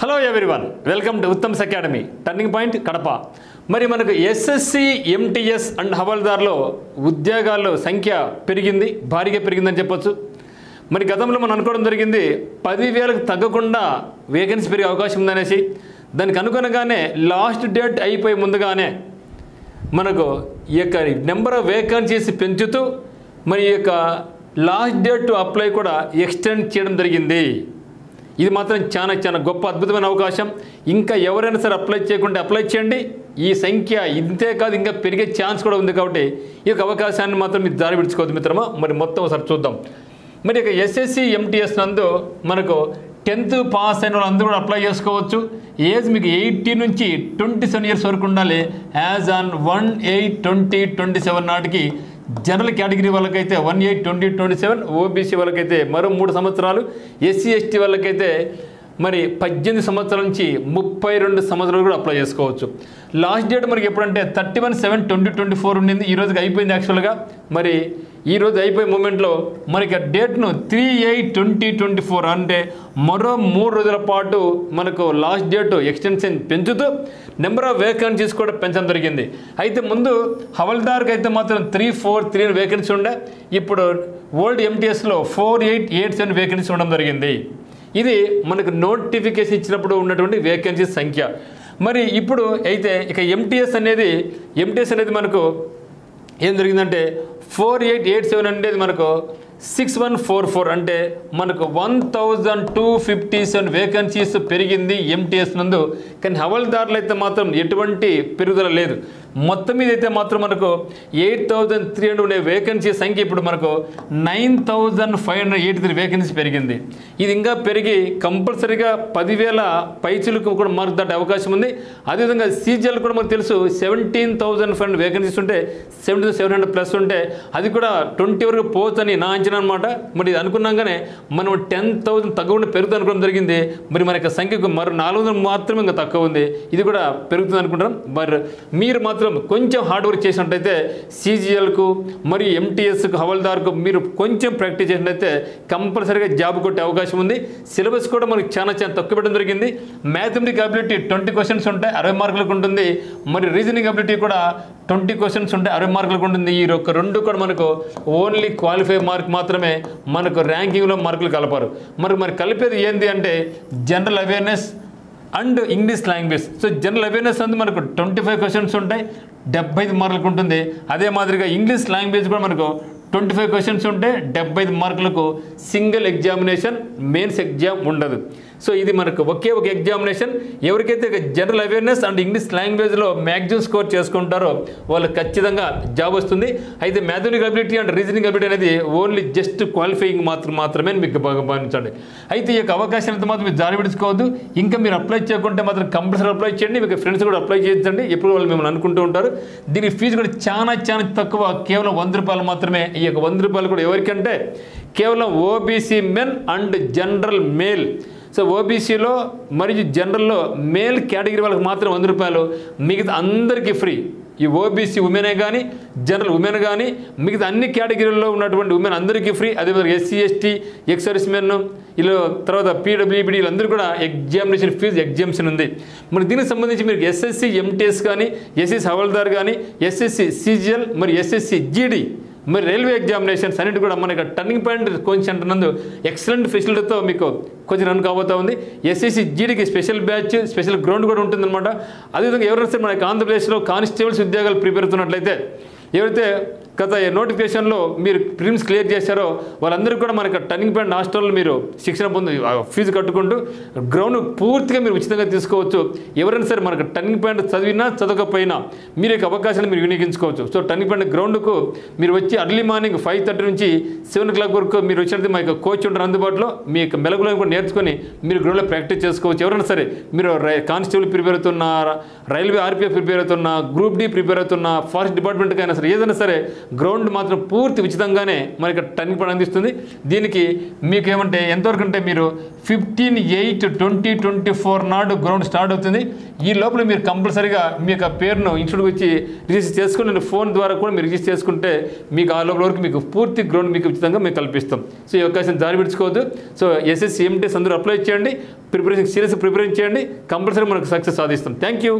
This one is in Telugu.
Hello everyone, welcome to Uttam's academy turning point Kadapa. మరి మనకు ఎస్ఎస్సి ఎంటీఎస్ అండ్ హవాల్దార్లో ఉద్యోగాల్లో సంఖ్య పెరిగింది, భారీగా పెరిగిందని చెప్పొచ్చు. మరి గతంలో మనం అనుకోవడం జరిగింది 10,000కు తగ్గకుండా వేకెన్సీ పెరిగే అవకాశం ఉందనేసి. దానికి అనుగుణంగానే లాస్ట్ డేట్ అయిపోయి ముందుగానే మనకు ఈ యొక్క నెంబర్ ఆఫ్ వేకెన్సీస్ పెంచుతూ మరి ఈ యొక్క లాస్ట్ డేట్ టు అప్లై కూడా ఎక్స్టెండ్ చేయడం జరిగింది. ఇది మాత్రం చాలా గొప్ప అద్భుతమైన అవకాశం. ఇంకా ఎవరైనా సరే అప్లై చేయకుండా అప్లై చేయండి. ఈ సంఖ్య ఇంతే కాదు, ఇంకా పెరిగే ఛాన్స్ కూడా ఉంది. కాబట్టి ఈ యొక్క అవకాశాన్ని మాత్రం మీరు దారి విడుచుకోవద్దు మిత్రమా. మరి మొత్తం ఒకసారి చూద్దాం. మరి ఇక ఎస్ఎస్సి ఎంటీఎస్ నందు మనకు 10th పాస్ అయిన వాళ్ళందరూ కూడా అప్లై చేసుకోవచ్చు. ఏజ్ మీకు 18 నుంచి 27 ఇయర్స్ వరకు ఉండాలి. యాజ్ ఆన్ 1/8/2027 నాటికి జనరల్ కేటగిరీ వాళ్ళకైతే 1/8/2027, ఓబీసీ వాళ్ళకైతే మరో 3 సంవత్సరాలు, ఎస్సీ ఎస్టీ వాళ్ళకైతే మరి 18 సంవత్సరాల నుంచి 32 సంవత్సరాలు కూడా అప్లై చేసుకోవచ్చు. లాస్ట్ డేట్ మనకి ఎప్పుడంటే 31/7/2024 ఉండింది. ఈ రోజుకి అయిపోయింది యాక్చువల్గా. మరి ఈ రోజు అయిపోయే మూమెంట్లో మనకి డేట్ను 3/8/2024 అంటే మరో 3 రోజుల పాటు మనకు లాస్ట్ డేట్ ఎక్స్టెన్షన్ పెంచుతూ నెంబర్ ఆఫ్ వేకెన్సీస్ కూడా పెంచడం జరిగింది. అయితే ముందు హవల్దార్కి అయితే మాత్రం 343 వేకెన్సీ ఉండే. ఇప్పుడు ఓల్డ్ ఎంటీఎస్లో 4887 వేకెన్సీ ఉండడం జరిగింది. ఇది మనకు నోటిఫికేషన్ ఇచ్చినప్పుడు ఉన్నటువంటి వేకెన్సీ సంఖ్య. మరి ఇప్పుడు అయితే ఇక ఎంటీఎస్ అనేది మనకు ఏం జరిగిందంటే 4887 అనేది మనకు 6144 అంటే మనకు 1257 వేకెన్సీస్ పెరిగింది ఎంటీఎస్ నందు. కానీ హవల్దార్లు అయితే మాత్రం ఎటువంటి పెరుగుదల లేదు. మొత్తం మీద అయితే మాత్రం మనకు 8300 ఉండే వేకెన్సీ సంఖ్య ఇప్పుడు మనకు 9583 వేకెన్సీ పెరిగింది. ఇది ఇంకా పెరిగి కంపల్సరీగా 10,000 పైచులకు కూడా మార్క్ దాటే అవకాశం ఉంది. అదేవిధంగా సీజీఎల్ కూడా మనకు తెలుసు 17,500 వేకెన్సీస్ ఉంటే 7,700 ప్లస్ ఉంటే అది కూడా 20 వరకు పోవచ్చని నా అంచనా అనమాట. మరి అనుకున్నాగానే మనం 10,000 తగ్గకుండా పెరుగుతుంది అనుకోవడం జరిగింది. మరి మన యొక్క సంఖ్యకు మరో 400 మాత్రమే ఇంకా తక్కువ ఉంది. ఇది కూడా పెరుగుతుంది అనుకుంటాం. మరి మీరు మాత్రం కొంచెం హార్డ్ వర్క్ చేసినట్టయితే సీజీఎల్కు మరియు ఎంటీఎస్కు హవల్దార్కు మీరు కొంచెం ప్రాక్టీస్ చేసినట్టయితే కంపల్సరీగా జాబ్ కొట్టే అవకాశం ఉంది. సిలబస్ కూడా మనకి చాలా తక్కువ పెట్టడం జరిగింది. మ్యాథమెటిక్ అబిలిటీ 20 క్వశ్చన్స్ ఉంటాయి, 60 మార్కులకు ఉంటుంది. మరి రీజనింగ్ అబిలిటీ కూడా 20 క్వశ్చన్స్ ఉంటాయి, 60 మార్కులకు ఉంటుంది. ఈ యొక్క రెండు కూడా మనకు ఓన్లీ క్వాలిఫై మార్క్ మాత్రమే మనకు ర్యాంకింగ్లో మార్కులు కలపారు. మరి కలిపేది ఏంటి అంటే general awareness and English language. So general awareness అందు మనకు 25 క్వశ్చన్స్ ఉంటాయి, 75 మార్కులకు ఉంటుంది. అదే మాదిరిగా ఇంగ్లీష్ లాంగ్వేజ్ కూడా మనకు 25 క్వశ్చన్స్ ఉంటే 75 మార్కులకు సింగిల్ ఎగ్జామినేషన్, మెయిన్స్ ఎగ్జామ్ ఉండదు. సో ఇది మనకు ఒకే ఒక ఎగ్జామినేషన్. ఎవరికైతే జనరల్ అవేర్నెస్ అండ్ ఇంగ్లీష్ లాంగ్వేజ్లో మ్యాక్సిమం స్కోర్ చేసుకుంటారో వాళ్ళు ఖచ్చితంగా జాబ్ వస్తుంది. అయితే mathematic ability and reasoning ability అనేది ఓన్లీ జస్ట్ క్వాలిఫైయింగ్ మాత్రమే మీకు బాగా భావించండి. అయితే ఈ యొక్క అవకాశాన్ని మాత్రం మీరు జారి విడుచుకోవద్దు. ఇంకా మీరు అప్లై చేయకుంటే మాత్రం కంపల్సరీ అప్లై చేయండి. మీకు ఫ్రెండ్స్ కూడా అప్లై చేయించండి. ఎప్పుడు వాళ్ళు మిమ్మల్ని అనుకుంటూ ఉంటారు. దీని ఫీజు కూడా చాలా తక్కువ, కేవలం 100 రూపాయలు మాత్రమే. ఈ యొక్క 100 రూపాయలు కూడా ఎవరికంటే కేవలం OBC men and general male. So ఓబీసీలో మరియు జనరల్లో మేల్ కేటగిరీ వాళ్ళకి మాత్రం 100 రూపాయలు, మిగతా అందరికీ ఫ్రీ. ఈ ఓబీసీ ఉమెనే కానీ జనరల్ ఉమెన్ కానీ మిగతా అన్ని కేటగిరీల్లో ఉన్నటువంటి ఉమెన్ అందరికీ ఫ్రీ. అదేవిధంగా SC ST ex service men ఇలా తర్వాత పీడబ్ల్యూబీడీ వీళ్ళందరూ కూడా ఎగ్జామినేషన్ ఫీజు ఎగ్జామ్షన్ ఉంది. మరి దీనికి సంబంధించి మీరు ఎస్ఎస్సి ఎంటీఎస్ కానీ, ఎస్ఎస్సి హవల్దార్ కానీ, ఎస్ఎస్సి సీజీఎల్ మరి ఎస్ఎస్సి జీడీ మరి రైల్వే ఎగ్జామినేషన్స్ అన్నిటి కూడా మనకి టర్నింగ్ పాయింట్ కోచింగ్ సెంటర్ నందు ఎక్సలెంట్ ఫెసిలిటీతో మీకు కోచింగ్ రన్ కాబోతా ఉంది. ఎస్ఎస్సి జీడీకి స్పెషల్ బ్యాచ్, స్పెషల్ గ్రౌండ్ కూడా ఉంటుందన్నమాట. అదేవిధంగా ఎవరైనా సరే మనకి ఆంధ్రప్రదేశ్లో కానిస్టేబుల్స్ ఉద్యోగాలు ప్రిపేర్ అవుతున్నట్లయితే ఎవరైతే గత నోటిఫికేషన్లో మీరు ప్రిలిమ్స్ క్లియర్ చేశారో వాళ్ళందరూ కూడా మనకి టర్నింగ్ పాయింట్ హాస్టల్లో మీరు శిక్షణ పొంది ఫీజు కట్టుకుంటూ గ్రౌండ్ పూర్తిగా మీరు ఉచితంగా తీసుకోవచ్చు. ఎవరైనా సరే మనకు టర్నింగ్ పాయింట్ చదివినా చదవకపోయినా మీరు యొక్క అవకాశాన్ని మీరు వినియోగించుకోవచ్చు. సో టర్నింగ్ పాయింట్ గ్రౌండ్కు మీరు వచ్చి అర్లీ మార్నింగ్ 5:30 నుంచి 7 o'clock వరకు మీరు వచ్చినట్టు మా యొక్క కోచ్ ఉంటారు అందుబాటులో. మీ యొక్క మెలకులను కూడా నేర్చుకొని మీరు గ్రౌండ్లో ప్రాక్టీస్ చేసుకోవచ్చు. ఎవరైనా సరే మీరు కానిస్టేబుల్ ప్రిపేర్ అవుతున్నా, రైల్వే ఆర్పీఎఫ్ ప్రిపేర్ అవుతున్నా, గ్రూప్ డి ప్రిపేర్ అవుతున్నా, ఫారెస్ట్ డిపార్ట్మెంట్కి అయినా సరే ఏదైనా సరే గ్రౌండ్ మాత్రం పూర్తి ఉచితంగానే మనకి టర్నింగ్ పాయింట్ అందిస్తుంది. దీనికి మీకు ఏమంటే ఎంతవరకు అంటే మీరు 15/8/2024 నాడు గ్రౌండ్ స్టార్ట్ అవుతుంది. ఈ లోపల మీరు కంపల్సరీగా మీ యొక్క పేరును ఇన్స్టిట్యూట్కి వచ్చి రిజిస్టర్ చేసుకుని ఫోన్ ద్వారా కూడా మీరు రిజిస్టర్ చేసుకుంటే మీకు ఆ లోపల వరకు మీకు పూర్తి గ్రౌండ్ మీకు ఉచితంగా మేము కల్పిస్తాం. సో ఈ అవకాశం దారి విడుచుకోవద్దు. సో ఎస్ఎస్సి ఎంటీఎస్ అందరూ అప్లై చేయండి, సీరియస్ ప్రిపరేషన్ చేయండి, కంపల్సరీ మనకు సక్సెస్ సాధిస్తాం. Thank you.